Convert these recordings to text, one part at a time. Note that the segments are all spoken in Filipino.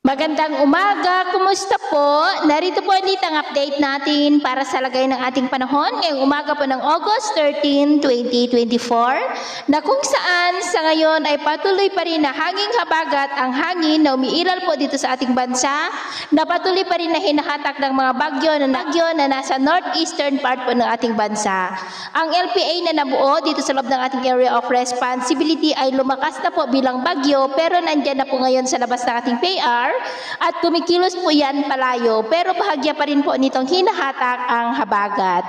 Magandang umaga, kumusta po? Narito po ulit ang update natin para sa lagay ng ating panahon ngayong umaga po ng August 13, 2024 na kung saan sa ngayon ay patuloy pa rin na hanging habagat ang hangin na umiiral po dito sa ating bansa na patuloy pa rin na hinahatak ng mga bagyo na nasa northeastern part po ng ating bansa. Ang LPA na nabuo dito sa loob ng ating area of responsibility ay lumakas na po bilang bagyo pero nandyan na po ngayon sa labas ng ating PAR at kumikilos po yan palayo pero bahagya pa rin po nitong hinahatak ang habagat.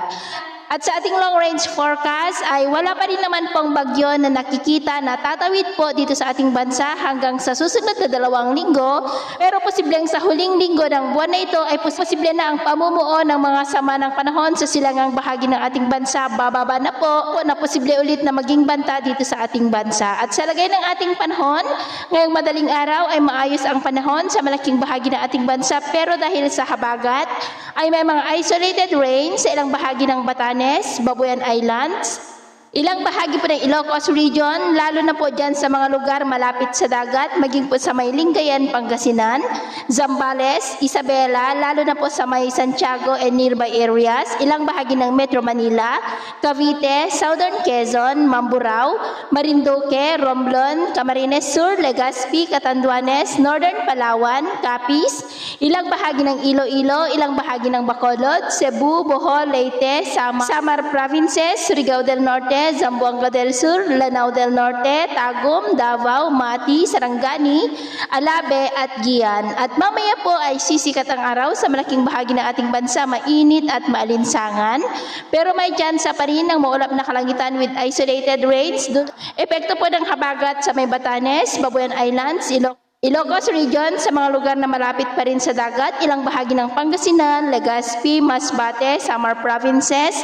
At sa ating long range forecast ay wala pa rin naman pong bagyo na nakikita na tatawid po dito sa ating bansa hanggang sa susunod na 2 linggo. Pero posibleng sa huling linggo ng buwan na ito ay posible na ang pamumuo ng mga sama ng panahon sa silangang bahagi ng ating bansa. Bababa na po na posible ulit na maging banta dito sa ating bansa. At sa lagay ng ating panahon, ngayong madaling araw ay maayos ang panahon sa malaking bahagi ng ating bansa. Pero dahil sa habagat ay may mga isolated rain sa ilang bahagi ng Batanes, Babuyan Islands, ilang bahagi po ng Ilocos Region, lalo na po dyan sa mga lugar malapit sa dagat, maging po sa may Lingayen, Pangasinan, Zambales, Isabela, lalo na po sa may Santiago and nearby areas, ilang bahagi ng Metro Manila, Cavite, Southern Quezon, Mamburao, Marinduque, Romblon, Camarines Sur, Legazpi, Catanduanes, Northern Palawan, Capiz, ilang bahagi ng Iloilo, ilang bahagi ng Bacolod, Cebu, Bohol, Leyte, Samar Provinces, Surigao del Norte, Zamboanga del Sur, Lanao del Norte, Tagum, Davao, Mati, Sarangani, Alabe at Gian. At mamaya po ay sisikat ang araw sa malaking bahagi ng ating bansa, mainit at maalinsangan. Pero may tsansa pa rin ng maulap na kalangitan with isolated rains. Epekto po ng habagat sa may Batanes, Babuyan Islands, Ilocos Region sa mga lugar na malapit pa rin sa dagat, ilang bahagi ng Pangasinan, Legazpi, Masbate, Samar Provinces,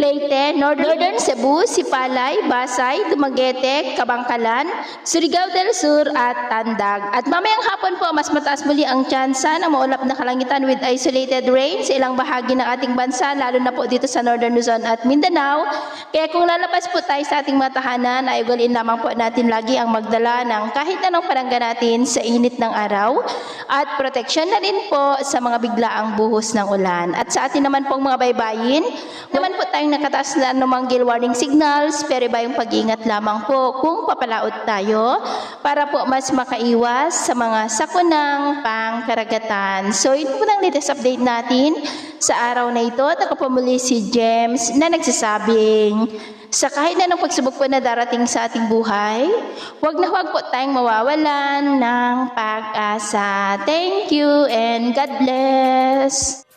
Leyte, Northern Cebu, Sipalay, Pasay, Dumaguete, Kabangkalan, Surigao del Sur at Tandag. At mamayang hapon po, mas mataas muli ang tsansa ng maulap na kalangitan with isolated rain sa ilang bahagi ng ating bansa, lalo na po dito sa Northern Luzon at Mindanao. Kaya kung lalabas po tayo sa ating mga tahanan, ay ugaliin lamang po natin lagi ang magdala ng kahit anong panangga natin sa init ng araw at proteksyon na rin po sa mga biglaang buhos ng ulan. At sa atin naman pong mga baybayin, naman po tayong nakataas na anumang gale warning signals, pero iba yung pag-iingat lamang po kung papalaot tayo para po mas makaiwas sa mga sakunang pangkaragatan. So yun po ang latest update natin sa araw na ito. At ako po muli si James na nagsasabing sa kahit na anong pagsubok po na darating sa ating buhay, huwag na huwag po tayong mawawalan ng pag-asa. Thank you and God bless!